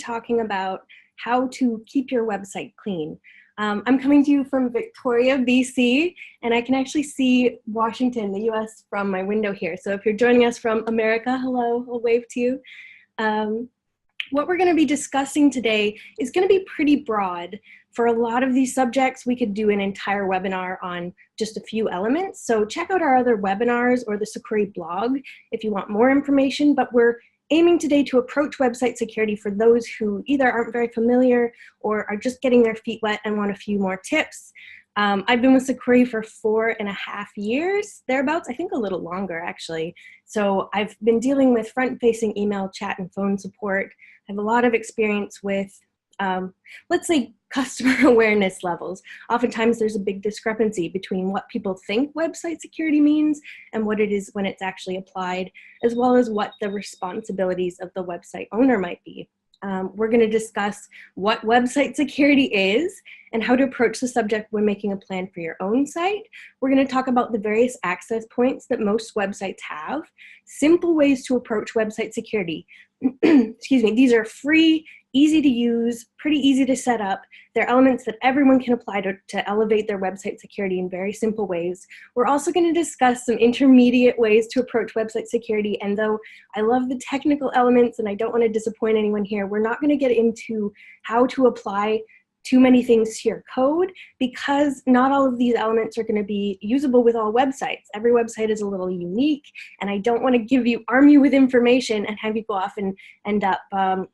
talking about how to keep your website clean. I'm coming to you from Victoria, BC, and I can actually see Washington, the US, from my window here. So if you're joining us from America, hello, I'll wave to you. What we're going to be discussing today is going to be pretty broad. For a lot of these subjects, we could do an entire webinar on just a few elements. So check out our other webinars or the Sucuri blog if you want more information, but we're aiming today to approach website security for those who either aren't very familiar or are just getting their feet wet and want a few more tips. I've been with Sucuri for 4.5 years, thereabouts, I think a little longer actually. So I've been dealing with front-facing email, chat, and phone support. I have a lot of experience with, let's say, customer awareness levels. Oftentimes there's a big discrepancy between what people think website security means and what it is when it's actually applied, as well as what the responsibilities of the website owner might be. We're going to discuss what website security is and how to approach the subject when making a plan for your own site. We're going to talk about the various access points that most websites have, simple ways to approach website security. Excuse me, these are free, easy to use, pretty easy to set up. They're elements that everyone can apply to elevate their website security in very simple ways. We're also going to discuss some intermediate ways to approach website security, and though I love the technical elements and I don't want to disappoint anyone here, we're not going to get into how to apply too many things to your code because not all of these elements are going to be usable with all websites. Every website is a little unique, and I don't want to arm you with information and have you go off and end up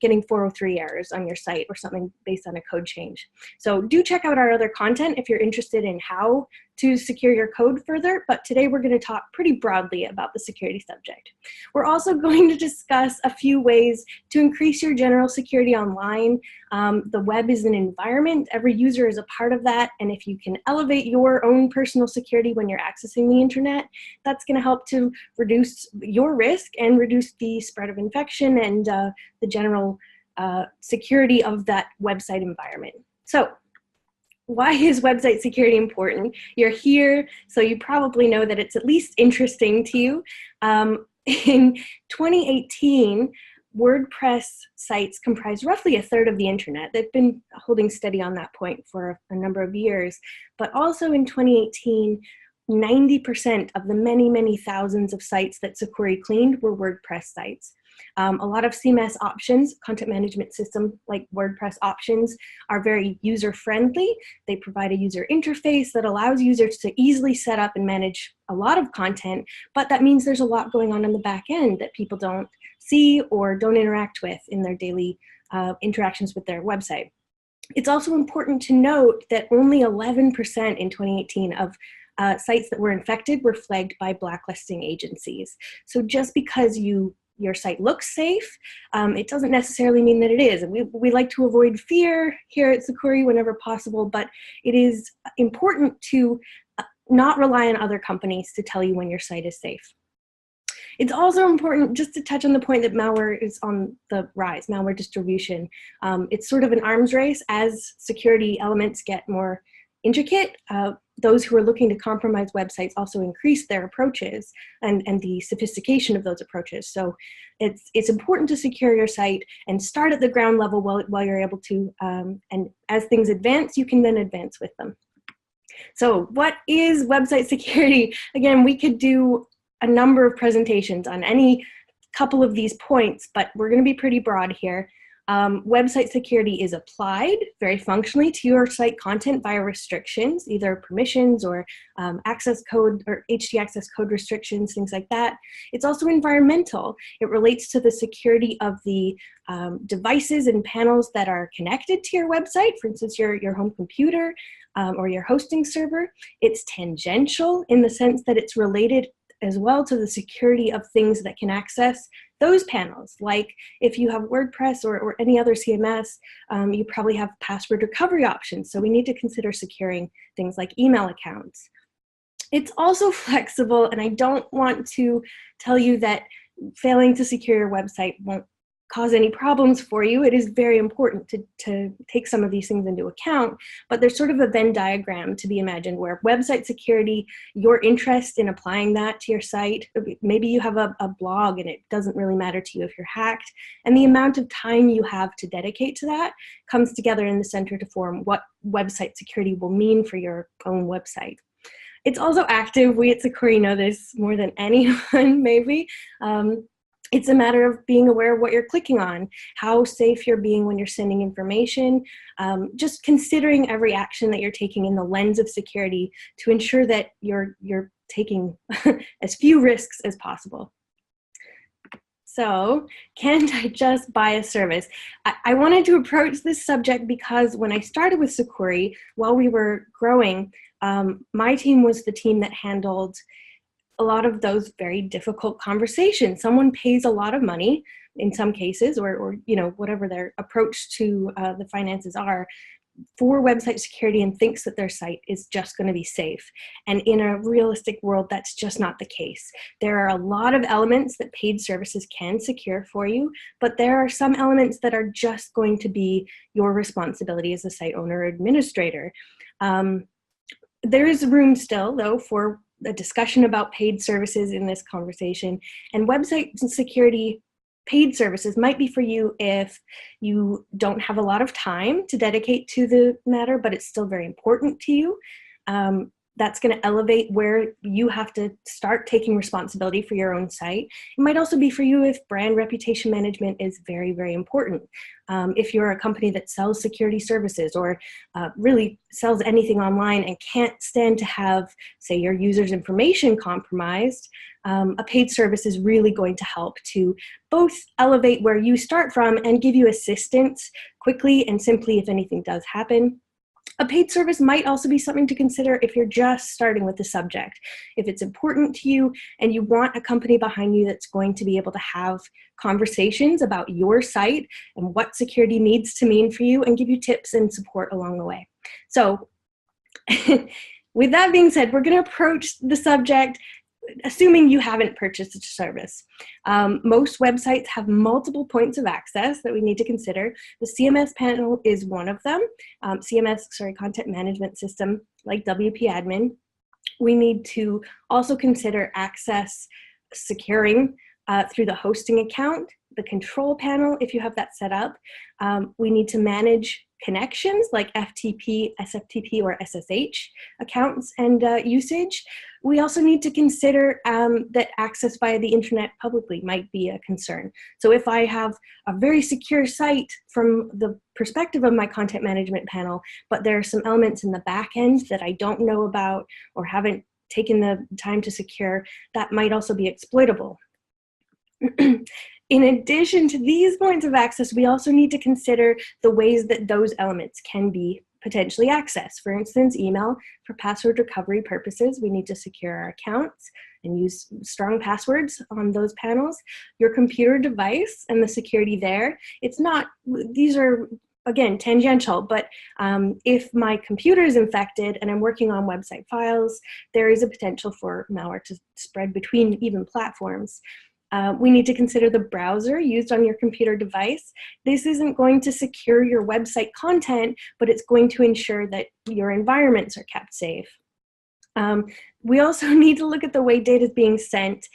getting 403 errors on your site or something based on a code change. So do check out our other content if you're interested in how to secure your code further, but today we're going to talk pretty broadly about the security subject. We're also going to discuss a few ways to increase your general security online. The web is an environment, every user is a part of that, and if you can elevate your own personal security when you're accessing the internet, that's going to help to reduce your risk and reduce the spread of infection and the general security of that website environment. So, why is website security important? You're here, so you probably know that it's at least interesting to you. In 2018, WordPress sites comprise roughly 1/3 of the internet. They've been holding steady on that point for a number of years. But also in 2018, 90% of the many, many thousands of sites that Sucuri cleaned were WordPress sites. A lot of CMS options, content management system like WordPress options, are very user-friendly. They provide a user interface that allows users to easily set up and manage a lot of content, but that means there's a lot going on the back end that people don't see or don't interact with in their daily interactions with their website. It's also important to note that only 11% in 2018 of sites that were infected were flagged by blacklisting agencies. So just because your site looks safe, it doesn't necessarily mean that it is. And we like to avoid fear here at Sucuri whenever possible, but it is important to not rely on other companies to tell you when your site is safe. It's also important just to touch on the point that malware is on the rise, malware distribution. It's sort of an arms race as security elements get more intricate. Those who are looking to compromise websites also increase their approaches and the sophistication of those approaches. So it's important to secure your site and start at the ground level while you're able to, and as things advance, you can then advance with them. So what is website security? Again, we could do a number of presentations on any couple of these points, but we're going to be pretty broad here. Website security is applied very functionally to your site content via restrictions, either permissions or access code or htaccess code restrictions, things like that. It's also environmental. It relates to the security of the devices and panels that are connected to your website, for instance, your home computer or your hosting server. It's tangential in the sense that it's related as well to the security of things that can access those panels. Like if you have WordPress or any other CMS, you probably have password recovery options. So we need to consider securing things like email accounts. It's also flexible, and I don't want to tell you that failing to secure your website won't cause any problems for you, it is very important to take some of these things into account. But there's sort of a Venn diagram to be imagined where website security, your interest in applying that to your site, maybe you have a blog and it doesn't really matter to you if you're hacked, and the amount of time you have to dedicate to that comes together in the center to form what website security will mean for your own website. It's also active. We at Sucuri know this more than anyone, maybe. It's a matter of being aware of what you're clicking on, how safe you're being when you're sending information, just considering every action that you're taking in the lens of security to ensure that you're taking as few risks as possible. So, can't I just buy a service? I wanted to approach this subject because when I started with Sucuri, while we were growing, my team was the team that handled a lot of those very difficult conversations. Someone pays a lot of money in some cases, or you know, whatever their approach to the finances are, for website security and thinks that their site is just going to be safe. And in a realistic world, that's just not the case. There are a lot of elements that paid services can secure for you, but there are some elements that are just going to be your responsibility as a site owner or administrator. There is room still, though, for a discussion about paid services in this conversation, and website security paid services might be for you if you don't have a lot of time to dedicate to the matter, but it's still very important to you. That's going to elevate where you have to start taking responsibility for your own site. It might also be for you if brand reputation management is very, very important. If you're a company that sells security services or really sells anything online and can't stand to have, say, your users' information compromised, a paid service is really going to help to both elevate where you start from and give you assistance quickly and simply if anything does happen. A paid service might also be something to consider if you're just starting with the subject. If it's important to you and you want a company behind you that's going to be able to have conversations about your site and what security needs to mean for you and give you tips and support along the way. So with that being said, we're going to approach the subject assuming you haven't purchased a service. Most websites have multiple points of access that we need to consider. The CMS panel is one of them. Content Management System, like WP Admin. We need to also consider access securing through the hosting account, the control panel, if you have that set up. We need to manage connections like FTP, SFTP, or SSH accounts and usage. We also need to consider that access via the internet publicly might be a concern. So if I have a very secure site from the perspective of my content management panel, but there are some elements in the back end that I don't know about or haven't taken the time to secure, that might also be exploitable. In addition to these points of access, we also need to consider the ways that those elements can be potentially accessed. For instance, email. For password recovery purposes, we need to secure our accounts and use strong passwords on those panels. Your computer device and the security there. It's not, these are, again, tangential, but if my computer is infected and I'm working on website files, there is a potential for malware to spread between even platforms. We need to consider the browser used on your computer device. This isn't going to secure your website content, but it's going to ensure that your environments are kept safe. We also need to look at the way data is being sent.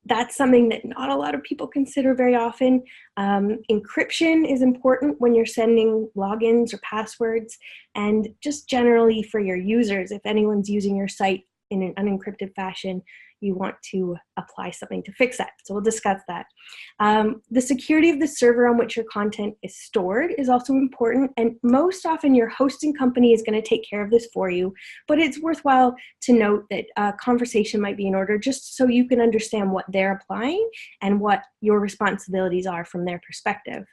That's something that not a lot of people consider very often. Encryption is important when you're sending logins or passwords, and just generally for your users, if anyone's using your site in an unencrypted fashion, you want to apply something to fix that. So we'll discuss that. The security of the server on which your content is stored is also important, and most often your hosting company is going to take care of this for you, but it's worthwhile to note that a conversation might be in order just so you can understand what they're applying and what your responsibilities are from their perspective.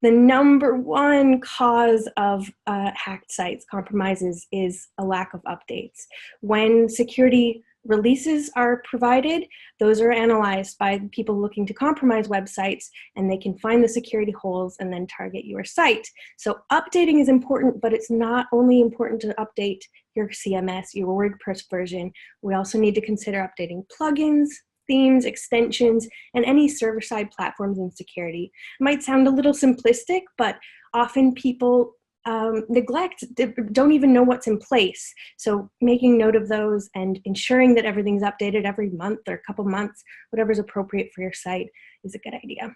The number one cause of hacked sites compromises is a lack of updates. When security releases are provided, those are analyzed by people looking to compromise websites, and they can find the security holes and then target your site. So updating is important, but it's not only important to update your CMS, your WordPress version. We also need to consider updating plugins themes, extensions, and any server-side platforms and security. It might sound a little simplistic, but often people neglect, don't even know what's in place. So making note of those and ensuring that everything's updated every month or a couple months, whatever's appropriate for your site, is a good idea.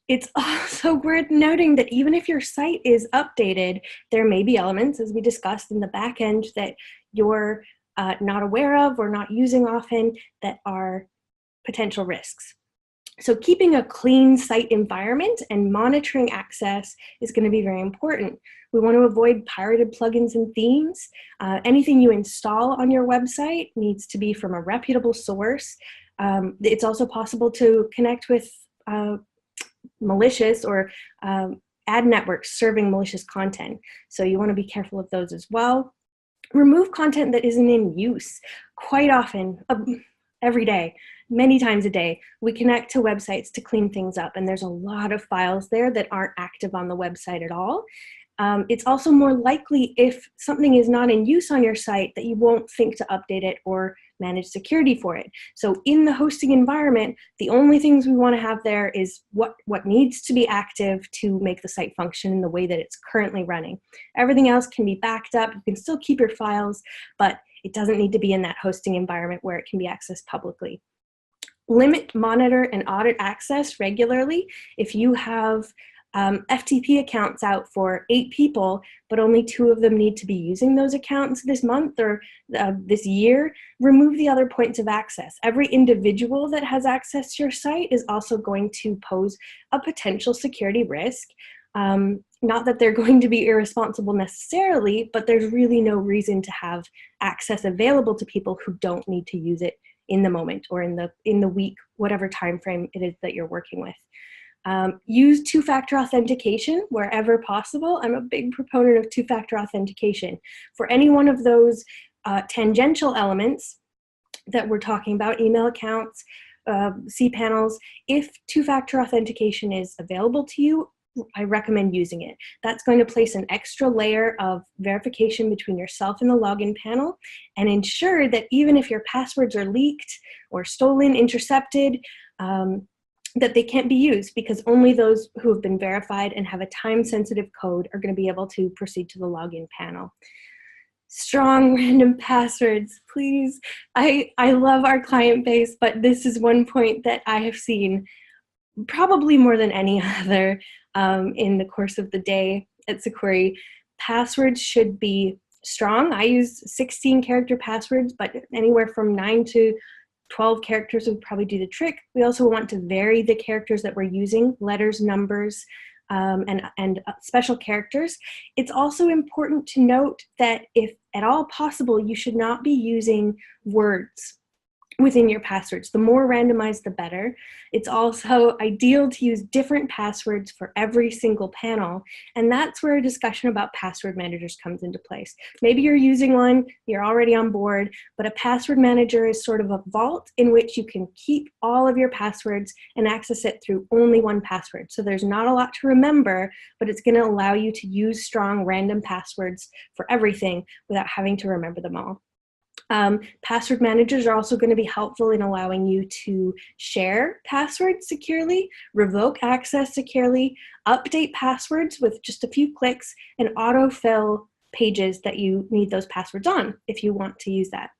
It's also worth noting that even if your site is updated, there may be elements, as we discussed, in the back end that you're not aware of or not using often that are potential risks. So keeping a clean site environment and monitoring access is going to be very important. We want to avoid pirated plugins and themes. Anything you install on your website needs to be from a reputable source. It's also possible to connect with malicious or ad networks serving malicious content. So you want to be careful of those as well. Remove content that isn't in use. Quite often, every day, many times a day, we connect to websites to clean things up, and there's a lot of files there that aren't active on the website at all. It's also more likely, if something is not in use on your site, that you won't think to update it or manage security for it. So in the hosting environment, the only things we want to have there is what needs to be active to make the site function in the way that it's currently running. Everything else can be backed up. You can still keep your files, but it doesn't need to be in that hosting environment where it can be accessed publicly. Limit, monitor, and audit access regularly. If you have FTP accounts out for 8 people, but only 2 of them need to be using those accounts this month or this year, remove the other points of access. Every individual that has access to your site is also going to pose a potential security risk. Not that they're going to be irresponsible necessarily, but there's really no reason to have access available to people who don't need to use it in the moment or in the week, whatever time frame it is that you're working with. Use two-factor authentication wherever possible. I'm a big proponent of two-factor authentication. For any one of those tangential elements that we're talking about, email accounts, cPanels, if two-factor authentication is available to you, I recommend using it. That's going to place an extra layer of verification between yourself and the login panel and ensure that even if your passwords are leaked or stolen, intercepted, that they can't be used, because only those who have been verified and have a time-sensitive code are going to be able to proceed to the login panel. Strong random passwords, please. I love our client base, but this is one point that I have seen probably more than any other in the course of the day at Sucuri. Passwords should be strong. I use 16-character passwords, but anywhere from 9 to 12 characters would probably do the trick. We also want to vary the characters that we're using, letters, numbers, and special characters. It's also important to note that if at all possible, you should not be using words within your passwords. The more randomized, the better. It's also ideal to use different passwords for every single panel, and that's where a discussion about password managers comes into place. Maybe you're using one, you're already on board, but a password manager is sort of a vault in which you can keep all of your passwords and access it through only one password. So there's not a lot to remember, but it's going to allow you to use strong random passwords for everything without having to remember them all. Password managers are also going to be helpful in allowing you to share passwords securely, revoke access securely, update passwords with just a few clicks, and autofill pages that you need those passwords on if you want to use that.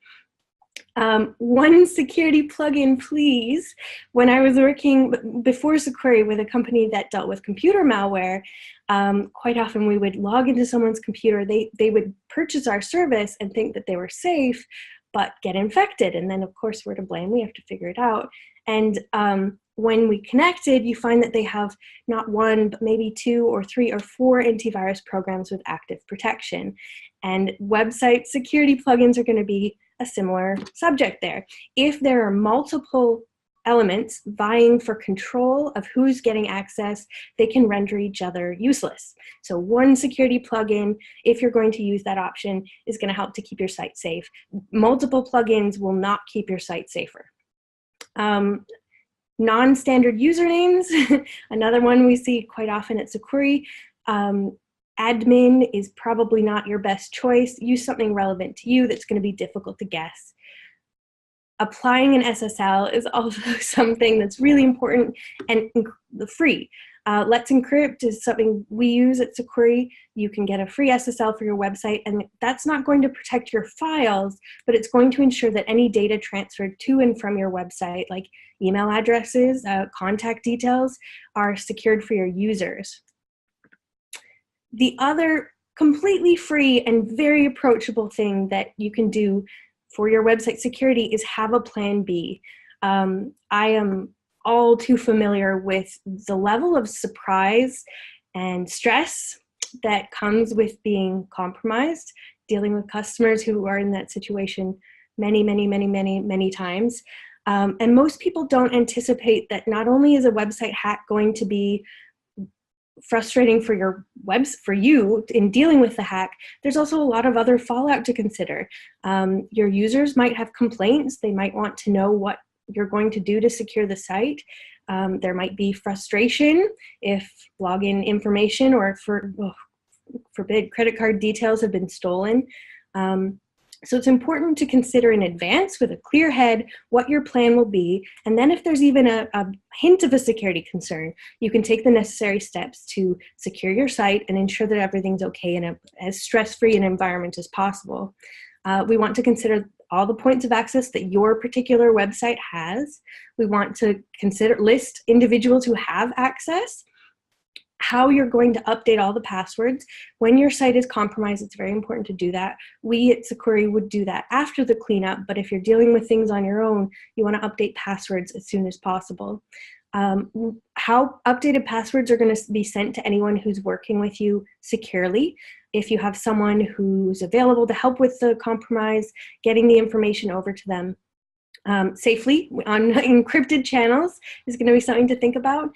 One security plugin, please. When I was working before Sucuri with a company that dealt with computer malware, quite often we would log into someone's computer, they would purchase our service and think that they were safe, but get infected. And then of course we're to blame, we have to figure it out. And when we connected, you find that they have not one, but maybe 2 or 3 or 4 antivirus programs with active protection. And website security plugins are going to be a similar subject there. If there are multiple elements vying for control of who's getting access, they can render each other useless. So one security plugin, if you're going to use that option, is going to help to keep your site safe. Multiple plugins will not keep your site safer. Non-standard usernames, another one we see quite often at Sucuri. Admin is probably not your best choice. Use something relevant to you that's going to be difficult to guess. Applying an SSL is also something that's really important and free. Let's Encrypt is something we use at Sucuri. You can get a free SSL for your website, and that's not going to protect your files, but it's going to ensure that any data transferred to and from your website, like email addresses, contact details, are secured for your users. The other completely free and very approachable thing that you can do for your website security is have a plan B. I am all too familiar with the level of surprise and stress that comes with being compromised, dealing with customers who are in that situation many times. And most people don't anticipate that not only is a website hack going to be frustrating for for you in dealing with the hack, there's also a lot of other fallout to consider. Your users might have complaints. They might want to know what you're going to do to secure the site. There might be frustration if login information or forbid credit card details have been stolen. So it's important to consider in advance with a clear head what your plan will be. And then if there's even a hint of a security concern, you can take the necessary steps to secure your site and ensure that everything's okay in as stress-free an environment as possible. We want to consider all the points of access that your particular website has. We want to list individuals who have access, how you're going to update all the passwords. When your site is compromised, it's very important to do that. We at Sucuri would do that after the cleanup, but if you're dealing with things on your own, you want to update passwords as soon as possible. How updated passwords are going to be sent to anyone who's working with you securely. If you have someone who's available to help with the compromise, getting the information over to them safely on encrypted channels is going to be something to think about.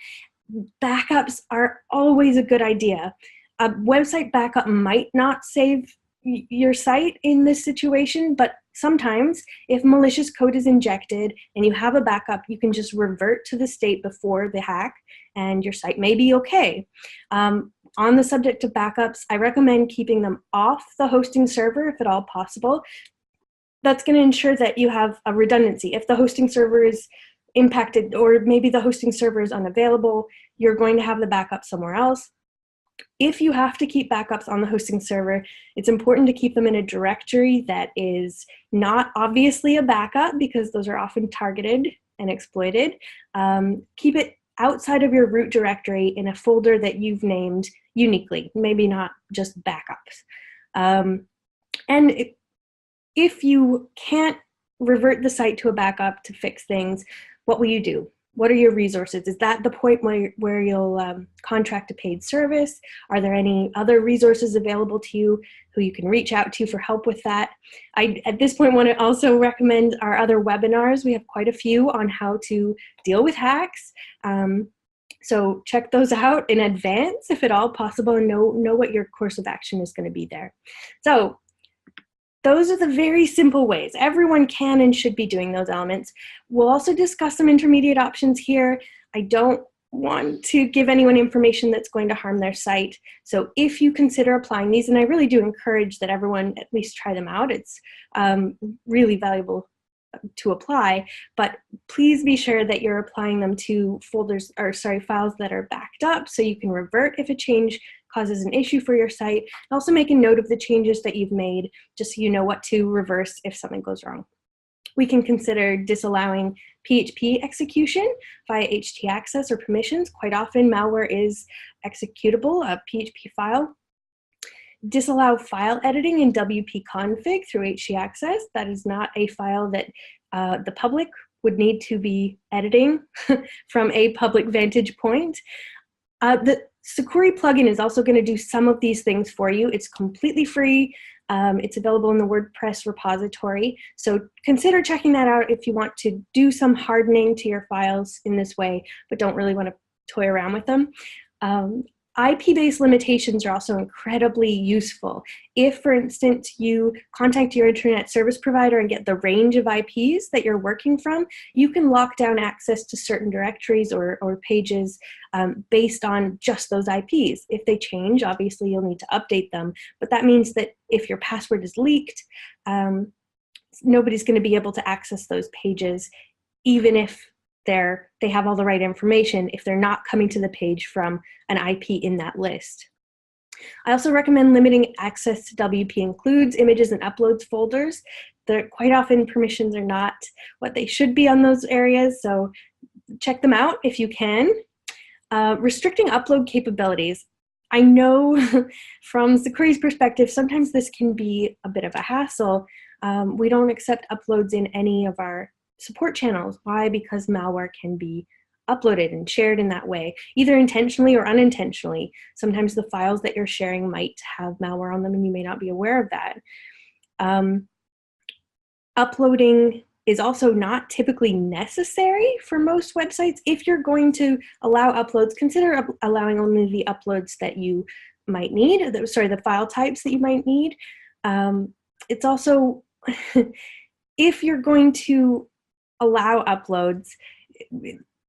Backups are always a good idea. A website backup might not save your site in this situation, but sometimes if malicious code is injected and you have a backup, you can just revert to the state before the hack and your site may be okay. On the subject of backups, I recommend keeping them off the hosting server if at all possible. That's going to ensure that you have a redundancy. If the hosting server is impacted or maybe the hosting server is unavailable, you're going to have the backup somewhere else. If you have to keep backups on the hosting server, it's important to keep them in a directory that is not obviously a backup because those are often targeted and exploited. Keep it outside of your root directory in a folder that you've named uniquely, maybe not just backups. If you can't revert the site to a backup to fix things, what will you do? What are your resources? Is that the point where you'll contract a paid service? Are there any other resources available to you who you can reach out to for help with that? I, at this point, want to also recommend our other webinars. We have quite a few on how to deal with hacks. So check those out in advance, if at all possible, and know what your course of action is going to be there. So those are the very simple ways. Everyone can and should be doing those elements. We'll also discuss some intermediate options here. I don't want to give anyone information that's going to harm their site. So if you consider applying these, and I really do encourage that everyone at least try them out, it's really valuable to apply, but please be sure that you're applying them to files that are backed up so you can revert if a change causes an issue for your site. And also make a note of the changes that you've made just so you know what to reverse if something goes wrong. We can consider disallowing PHP execution via htaccess or permissions. Quite often malware is executable, a PHP file. Disallow file editing in wp-config through htaccess. That is not a file that the public would need to be editing from a public vantage point. The Sucuri plugin is also going to do some of these things for you. It's completely free. It's available in the WordPress repository. So consider checking that out if you want to do some hardening to your files in this way, but don't really want to toy around with them. IP-based limitations are also incredibly useful. If, for instance, you contact your internet service provider and get the range of IPs that you're working from, you can lock down access to certain directories or pages based on just those IPs. If they change, obviously you'll need to update them, but that means that if your password is leaked, nobody's going to be able to access those pages, even if they have all the right information, if they're not coming to the page from an IP in that list. I also recommend limiting access to WP includes, images, and uploads folders. Quite often permissions are not what they should be on those areas, so check them out if you can. Restricting upload capabilities. I know from Sucuri's perspective, sometimes this can be a bit of a hassle. We don't accept uploads in any of our support channels. Why? Because malware can be uploaded and shared in that way, either intentionally or unintentionally. Sometimes the files that you're sharing might have malware on them and you may not be aware of that. Uploading is also not typically necessary for most websites. If you're going to allow uploads, consider allowing only the uploads that you might need, the file types that you might need. It's also, if you're going to allow uploads,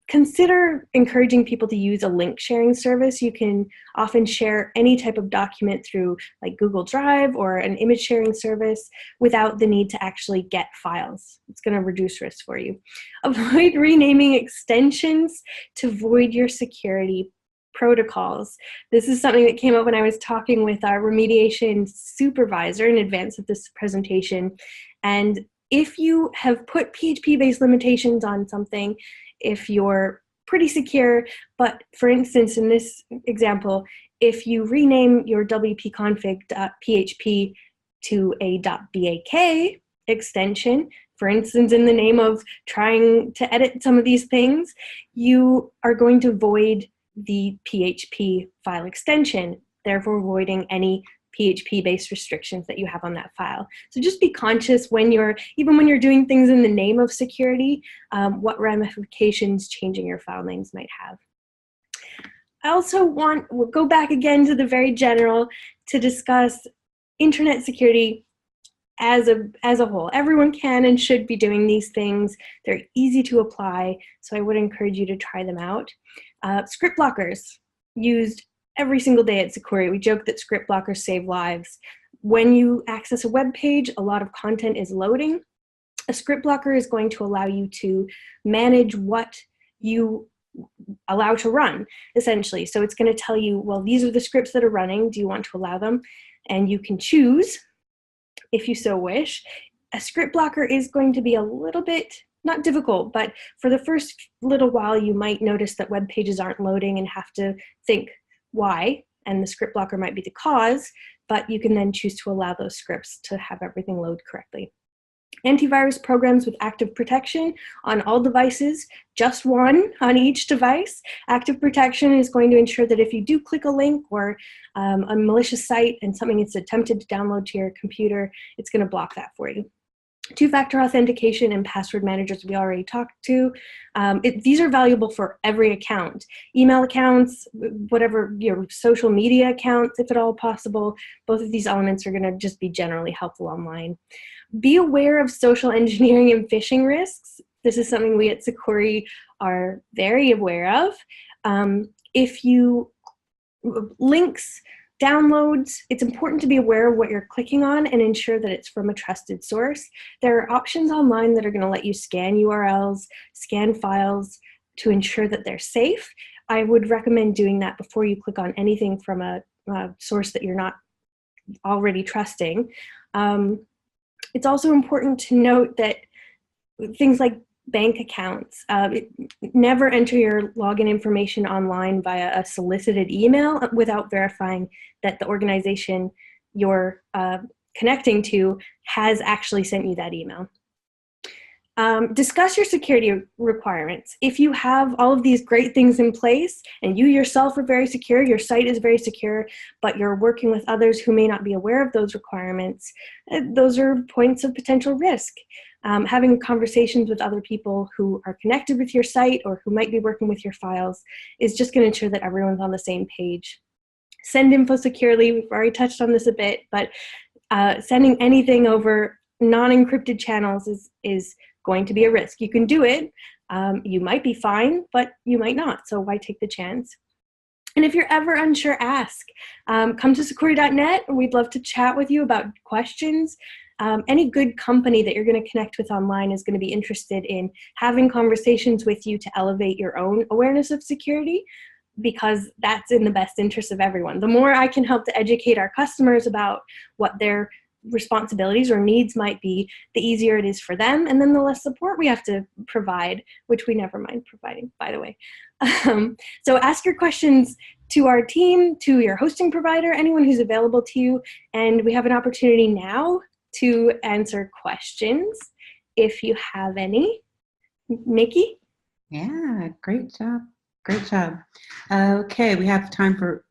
consider encouraging people to use a link sharing service. You can often share any type of document through like Google Drive or an image sharing service without the need to actually get files. It's going to reduce risk for you. Avoid renaming extensions to void your security protocols. This is something that came up when I was talking with our remediation supervisor in advance of this presentation. And if you have put PHP-based limitations on something, if you're pretty secure, but for instance, in this example, if you rename your wp-config.php to a .bak extension, for instance, in the name of trying to edit some of these things, you are going to void the PHP file extension, therefore voiding any PHP-based restrictions that you have on that file. So just be conscious even when you're doing things in the name of security, what ramifications changing your file names might have. I also we'll go back again to the very general to discuss internet security as a whole. Everyone can and should be doing these things. They're easy to apply, so I would encourage you to try them out. Script blockers used every single day at Sucuri. We joke that script blockers save lives. When you access a web page, a lot of content is loading. A script blocker is going to allow you to manage what you allow to run, essentially. So it's going to tell you, well, these are the scripts that are running. Do you want to allow them? And you can choose, if you so wish. A script blocker is going to be a little bit, not difficult, but for the first little while, you might notice that web pages aren't loading and have to think, why, and the script blocker might be the cause, but you can then choose to allow those scripts to have everything load correctly. Antivirus programs with active protection on all devices, just one on each device. Active protection is going to ensure that if you do click a link or a malicious site and something is attempted to download to your computer, it's going to block that for you. Two-factor authentication and password managers we already talked to. These are valuable for every account. Email accounts, whatever your social media accounts, if at all possible. Both of these elements are going to just be generally helpful online. Be aware of social engineering and phishing risks. This is something we at Sucuri are very aware of. If you links, downloads, it's important to be aware of what you're clicking on and ensure that it's from a trusted source. There are options online that are going to let you scan URLs, scan files to ensure that they're safe. I would recommend doing that before you click on anything from a source that you're not already trusting. It's also important to note that things like bank accounts, never enter your login information online via a solicited email without verifying that the organization you're connecting to has actually sent you that email. Discuss your security requirements. If you have all of these great things in place and you yourself are very secure, your site is very secure, but you're working with others who may not be aware of those requirements, those are points of potential risk. Having conversations with other people who are connected with your site or who might be working with your files is just going to ensure that everyone's on the same page. Send info securely. We've already touched on this a bit, but sending anything over non-encrypted channels is going to be a risk. You can do it. You might be fine, but you might not. So why take the chance? And if you're ever unsure, ask. Come to Sucuri.net. We'd love to chat with you about questions. Any good company that you're going to connect with online is going to be interested in having conversations with you to elevate your own awareness of security, because that's in the best interest of everyone. The more I can help to educate our customers about what their responsibilities or needs might be, the easier it is for them, and then the less support we have to provide, which we never mind providing, by the way. So ask your questions to our team, to your hosting provider, anyone who's available to you, and we have an opportunity now to answer questions if you have any. Mickey? Yeah, great job. Great job. Okay, we have time for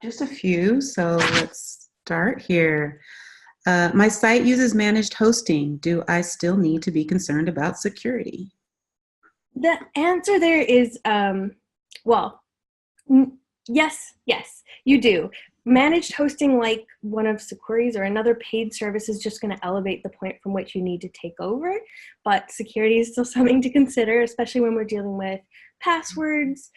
just a few, so let's start here. My site uses managed hosting. Do I still need to be concerned about security? The answer there is, well, yes, you do. Managed hosting, like one of Sucuri's or another paid service, is just going to elevate the point from which you need to take over. But security is still something to consider, especially when we're dealing with passwords,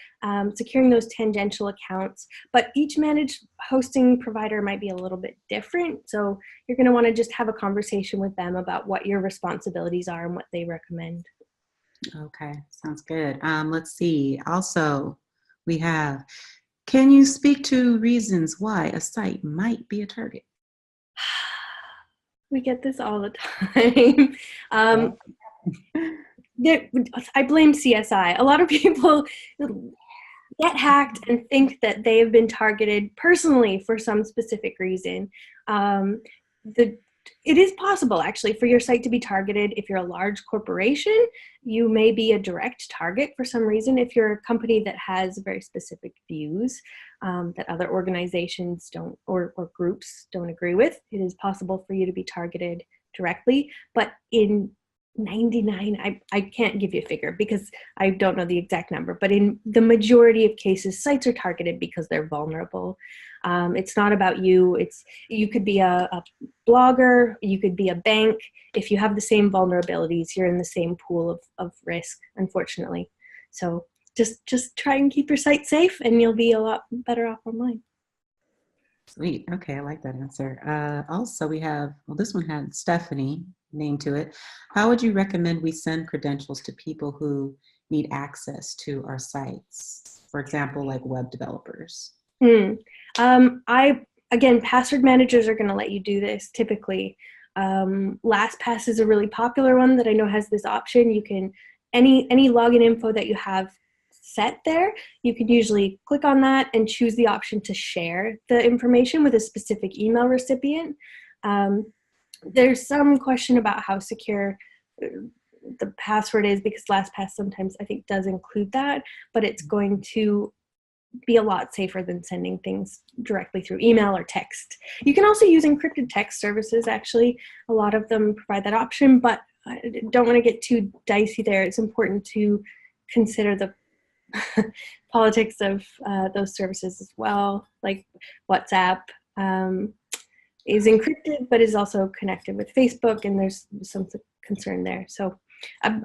securing those tangential accounts. But each managed hosting provider might be a little bit different. So you're going to want to just have a conversation with them about what your responsibilities are and what they recommend. Okay, sounds good. Let's see. Also, we have, can you speak to reasons why a site might be a target? We get this all the time. I blame CSI. A lot of people get hacked and think that they have been targeted personally for some specific reason. It is possible, actually, for your site to be targeted. If you're a large corporation, you may be a direct target for some reason. If you're a company that has very specific views that other organizations don't, or groups don't agree with, it is possible for you to be targeted directly. But in 99, I can't give you a figure because I don't know the exact number, but in the majority of cases, sites are targeted because they're vulnerable. It's not about you. You could be a blogger, you could be a bank. If you have the same vulnerabilities, you're in the same pool of risk, unfortunately. So just try and keep your site safe and you'll be a lot better off online. Sweet. Okay, I like that answer. Also, we have, well, this one had Stephanie name to it. How would you recommend we send credentials to people who need access to our sites? For example, like web developers. Again, password managers are going to let you do this typically. LastPass is a really popular one that I know has this option. You can, any login info that you have set there, you can usually click on that and choose the option to share the information with a specific email recipient. There's some question about how secure the password is because LastPass sometimes I think does include that, but it's going to be a lot safer than sending things directly through email or text. You can also use encrypted text services, actually. A lot of them provide that option, but I don't want to get too dicey there. It's important to consider the politics of those services as well. Like WhatsApp is encrypted, but is also connected with Facebook, and there's some concern there. So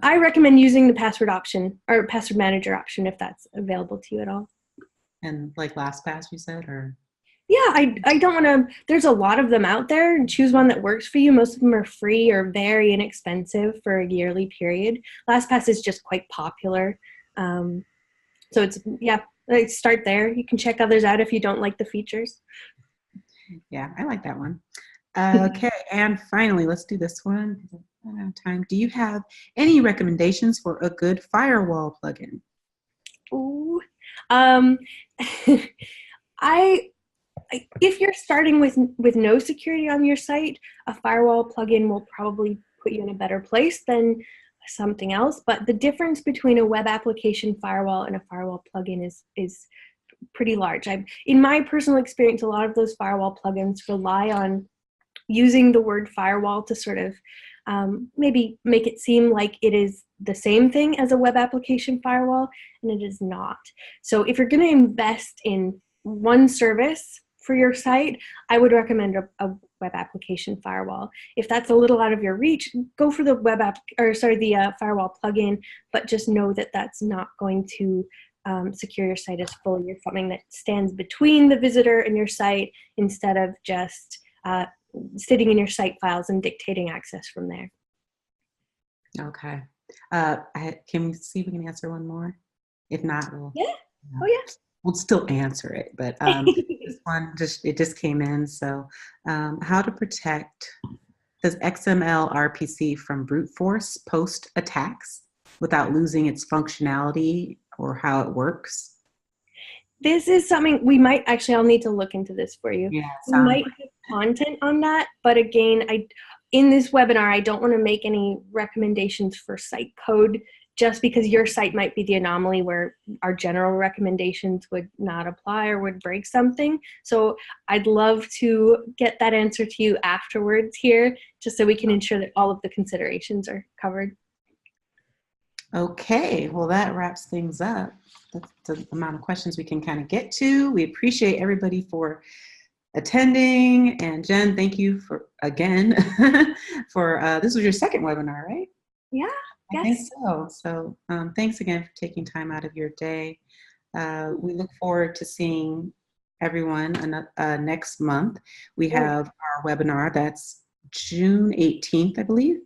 I recommend using the password option or password manager option if that's available to you at all. And like LastPass, you said, or? Yeah, I don't want to, there's a lot of them out there, and choose one that works for you. Most of them are free or very inexpensive for a yearly period. LastPass is just quite popular. So it's, yeah, start there. You can check others out if you don't like the features. Yeah, I like that one. Okay, and finally, let's do this one. I don't have time. Do you have any recommendations for a good firewall plugin? Ooh. If you're starting with no security on your site, a firewall plugin will probably put you in a better place than something else. But the difference between a web application firewall and a firewall plugin is pretty large. In my personal experience, a lot of those firewall plugins rely on using the word firewall to sort of maybe make it seem like it is the same thing as a web application firewall, and it is not. So if you're going to invest in one service for your site, I would recommend a web application firewall. If that's a little out of your reach, go for the firewall plugin, but just know that that's not going to secure your site as fully. You're something that stands between the visitor and your site instead of just sitting in your site files and dictating access from there. Okay. Can we see if we can answer one more? If not, Yeah. Oh, yeah. we'll still answer it. But this one just came in. So, how to protect does XML RPC from brute force post attacks without losing its functionality or how it works? This is something we might actually, I'll need to look into this for you. Yeah, We might have content on that, but again, in this webinar, I don't want to make any recommendations for site code just because your site might be the anomaly where our general recommendations would not apply or would break something. So I'd love to get that answer to you afterwards here, just so we can ensure that all of the considerations are covered. Okay, well, that wraps things up. That's the amount of questions we can kind of get to. We appreciate everybody for attending. And Jen, thank you for this was your second webinar, right? Yeah. I think so. So thanks again for taking time out of your day. We look forward to seeing everyone next month. We have our webinar that's June 18th, I believe,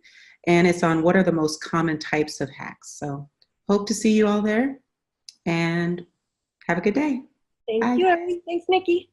and it's on what are the most common types of hacks. So hope to see you all there, and have a good day. Thank you, everyone. Thanks, Nikki.